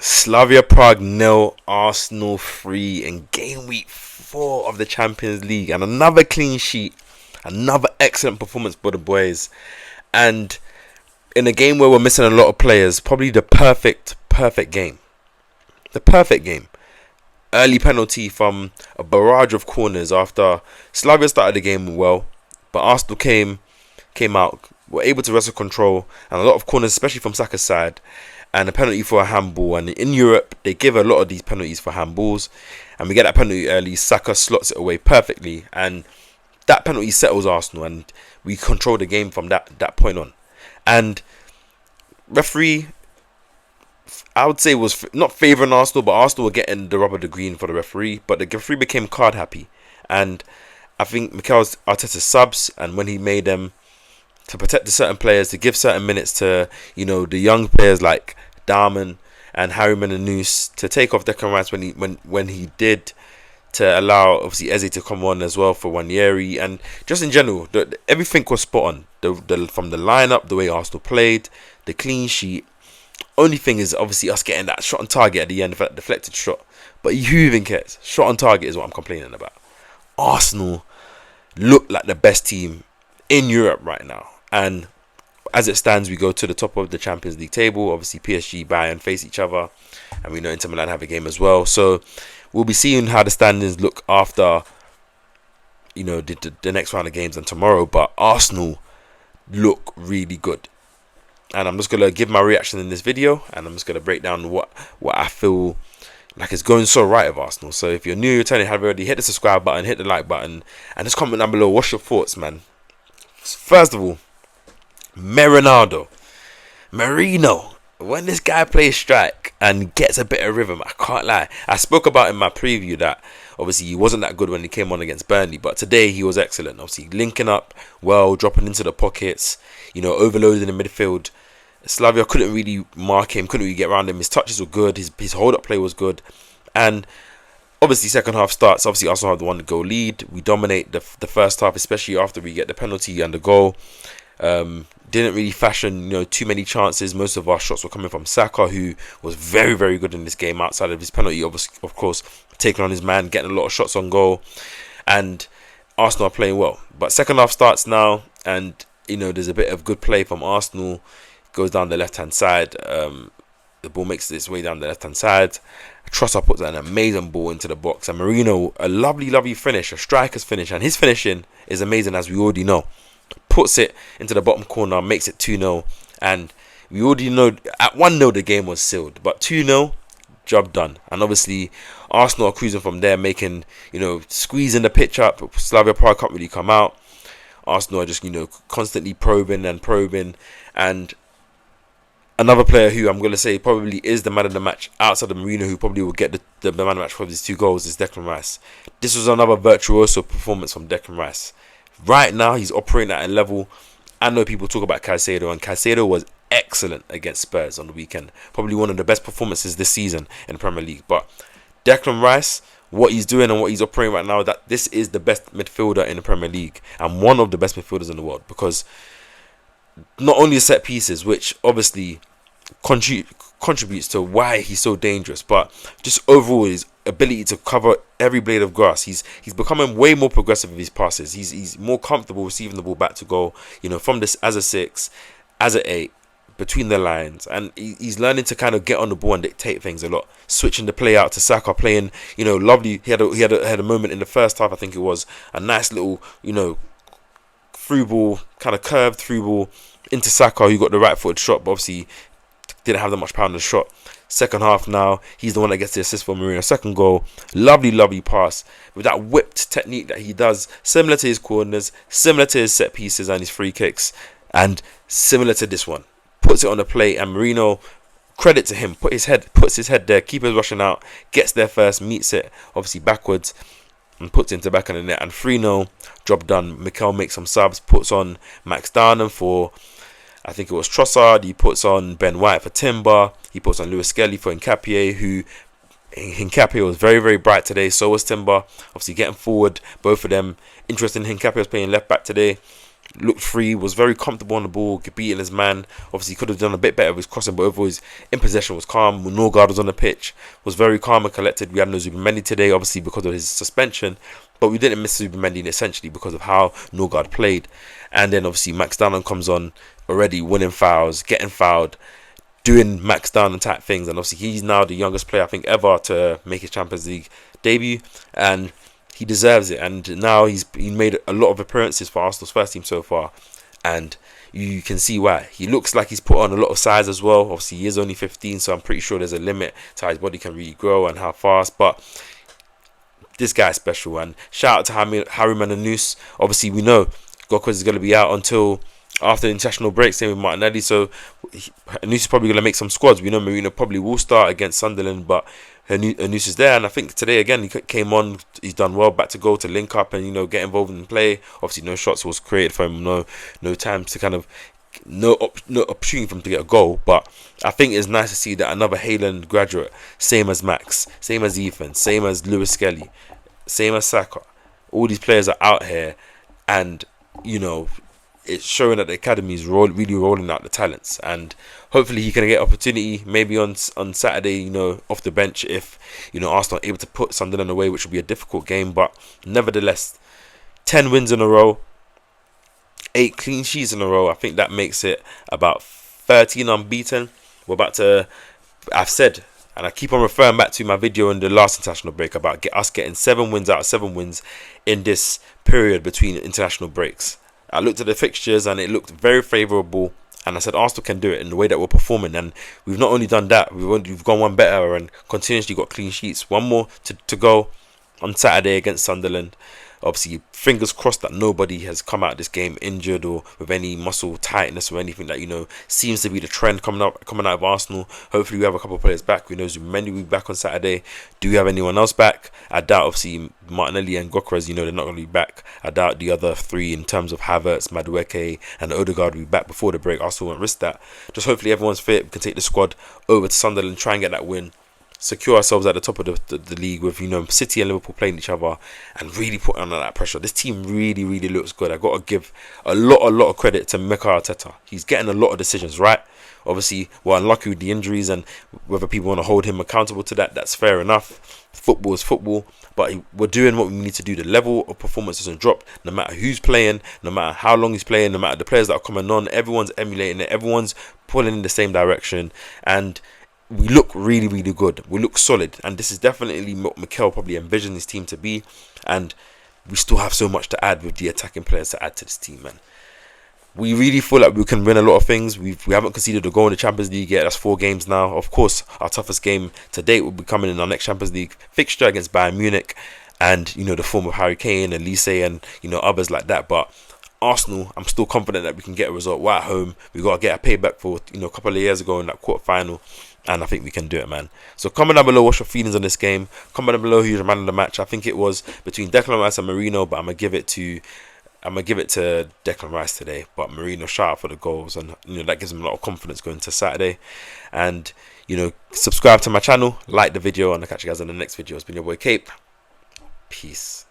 Slavia Prague 0, Arsenal 3 in game week 4 of the Champions League, and another clean sheet, another excellent performance by the boys. And in a game where we're missing a lot of players, probably the perfect game. The perfect game. Early penalty from a barrage of corners after Slavia started the game well, but Arsenal came out, were able to wrestle control, and a lot of corners, especially from Saka's side, and a penalty for a handball. And in Europe, they give a lot of these penalties for handballs, and we get that penalty early. Saka slots it away perfectly, and that penalty settles Arsenal, and we control the game from that point on. And referee, I would say, was not favouring Arsenal, but Arsenal were getting the rub of the green for the referee. But the referee became card happy, and I think Mikel Arteta's subs, and when he made them to protect the certain players, to give certain minutes to the young players like Darman and Harriman and Noose, to take off Declan Rice when he did, to allow obviously Eze to come on as well for Wanyeri, and just in general, everything was spot on. From the lineup, the way Arsenal played, the clean sheet. Only thing is obviously us getting that shot on target at the end, that deflected shot. But who even cares? Shot on target is what I'm complaining about. Arsenal look like the best team in Europe right now, and as it stands, we go to the top of the Champions League table. Obviously, PSG, Bayern face each other, and we know Inter Milan have a game as well. So we'll be seeing how the standings look after the next round of games and tomorrow. But Arsenal look really good, and I'm just gonna give my reaction in this video, and I'm just gonna break down what I feel like is going so right of Arsenal. So if you're new, you're turning, have already hit the subscribe button, hit the like button, and just comment down below. What's your thoughts, man? First of all, Merino, when this guy plays strike and gets a bit of rhythm, I can't lie. I spoke about in my preview that obviously he wasn't that good when he came on against Burnley, but today he was excellent. Obviously linking up well, dropping into the pockets, overloading the midfield. Slavia couldn't really mark him, couldn't really get around him. His touches were good, his hold-up play was good, and obviously second half starts. Obviously Arsenal have the 1-goal lead. We dominate the first half, especially after we get the penalty and the goal. Didn't really fashion too many chances. Most of our shots were coming from Saka, who was very, very good in this game outside of his penalty, of course, taking on his man, getting a lot of shots on goal, and Arsenal are playing well. But second half starts now, and there's a bit of good play from Arsenal. Goes down the left hand side. The ball makes its way down the left hand side. Trossard puts an amazing ball into the box, and Merino, a lovely finish, a striker's finish, and his finishing is amazing, as we already know. Puts it into the bottom corner, makes it 2-0, and we already know at 1-0 the game was sealed, but 2-0, job done. And obviously Arsenal are cruising from there, making squeezing the pitch up. Slavia Prague can't really come out. Arsenal are just constantly probing, and another player who I'm going to say probably is the man of the match outside of Merino, who probably will get the man of the match for his 2 goals, is Declan Rice. This was another virtuoso performance from Declan Rice. Right now, he's operating at a level. I know people talk about Caicedo, and Caicedo was excellent against Spurs on the weekend. Probably one of the best performances this season in the Premier League. But Declan Rice, what he's doing and what he's operating right now, that this is the best midfielder in the Premier League, and one of the best midfielders in the world, because not only set pieces, which obviously contributes to why he's so dangerous, but just overall his ability to cover every blade of grass. He's becoming way more progressive with his passes. He's more comfortable receiving the ball back to goal, from this as a 6, as a 8, between the lines, and he's learning to kind of get on the ball and dictate things a lot, switching the play out to Saka, playing lovely. He had a moment in the first half, I think it was a nice little through ball, kind of curved through ball into Saka, who got the right footed shot, but obviously didn't have that much power in the shot. Second half now, he's the one that gets the assist for Merino. Second goal, lovely pass with that whipped technique that he does, similar to his corners, similar to his set pieces and his free kicks, and similar to this one. Puts it on the plate, and Merino, credit to him, puts his head there, keeper's rushing out, gets there first, meets it obviously backwards, and puts it into the back of the net. And 3-0, job done. Mikel makes some subs, puts on Max Darnham for, I think it was Trossard. He puts on Ben White for Timber. He puts on Lewis Skelly for Hincapié, who Hincapié was very, very bright today. So was Timber. Obviously getting forward, both of them. Interesting, Hincapié was playing left back today. looked free, was very comfortable on the ball, beating his man. Obviously, he could have done a bit better with his crossing, but overall, his in possession was calm. When Norgard was on the pitch, was very calm and collected. We had no Zubimendi today, obviously, because of his suspension, but we didn't miss Zubimendi essentially because of how Norgard played. And then, obviously, Max Dunham comes on already, winning fouls, getting fouled, doing Max Dunham type things. And obviously, he's now the youngest player, I think, ever to make his Champions League debut. And he deserves it, and now he made a lot of appearances for Arsenal's first team so far, and you can see why. He looks like he's put on a lot of size as well. Obviously, he is only 15, so I'm pretty sure there's a limit to how his body can really grow and how fast, but this guy's special. And shout out to Harry Mananus. Obviously, we know Gokos is going to be out until after the international break, same with Martinelli, so Anus is probably going to make some squads. We know Merino probably will start against Sunderland, but Anus is there, and I think today again he came on. He's done well, back to goal to link up and get involved in play. Obviously, no shots was created for him, no time to kind of no opportunity for him to get a goal. But I think it's nice to see that another Haaland graduate, same as Max, same as Ethan, same as Lewis Skelly, same as Saka. All these players are out here, and it's showing that the academy is really rolling out the talents, and hopefully he can get opportunity maybe on Saturday, off the bench if Arsenal are able to put Sunderland away, which will be a difficult game. But nevertheless, 10 wins in a row, 8 clean sheets in a row. I think that makes it about 13 unbeaten. I've said, and I keep on referring back to my video in the last international break about us getting 7 wins out of 7 wins in this period between international breaks. I looked at the fixtures and it looked very favourable, and I said Arsenal can do it in the way that we're performing. And we've not only done that, we've gone one better and continuously got clean sheets. One more to go on Saturday against Sunderland. Obviously, fingers crossed that nobody has come out of this game injured or with any muscle tightness or anything that seems to be the trend coming out of Arsenal. Hopefully, we have a couple of players back. We know Zubimendi will be back on Saturday. Do we have anyone else back? I doubt. Obviously, Martinelli and Gokras, they're not going to be back. I doubt the other 3 in terms of Havertz, Madueke, and Odegaard will be back before the break. Arsenal won't risk that. Just hopefully everyone's fit. We can take the squad over to Sunderland, try and get that win. Secure ourselves at the top of the league with City and Liverpool playing each other, and really put on that pressure. This team really looks good. I got to give a lot of credit to Mikel Merino. He's getting a lot of decisions right. Obviously, we're unlucky with the injuries, and whether people want to hold him accountable to that's fair enough. Football is football, but we're doing what we need to do. The level of performance doesn't drop, no matter who's playing, no matter how long he's playing, no matter the players that are coming on. Everyone's emulating it. Everyone's pulling in the same direction, and we look really good. We look solid, and this is definitely what Mikel probably envisioned his team to be. And we still have so much to add with the attacking players to add to this team, man. We really feel like we can win a lot of things. We haven't conceded a goal in the Champions League yet. That's 4 games now. Of course, our toughest game to date will be coming in our next Champions League fixture against Bayern Munich, and the form of Harry Kane and Elise and others like that. But Arsenal, I'm still confident that we can get a result. We're at home. We got to get a payback for a couple of years ago in that quarter final. And I think we can do it, man. So comment down below what's your feelings on this game. Comment down below who's the man of the match. I think it was between Declan Rice and Merino, but I'm gonna give it to Declan Rice today. But Merino, shout out for the goals, and that gives him a lot of confidence going to Saturday. And subscribe to my channel, like the video, and I'll catch you guys in the next video. It's been your boy KAPE. Peace.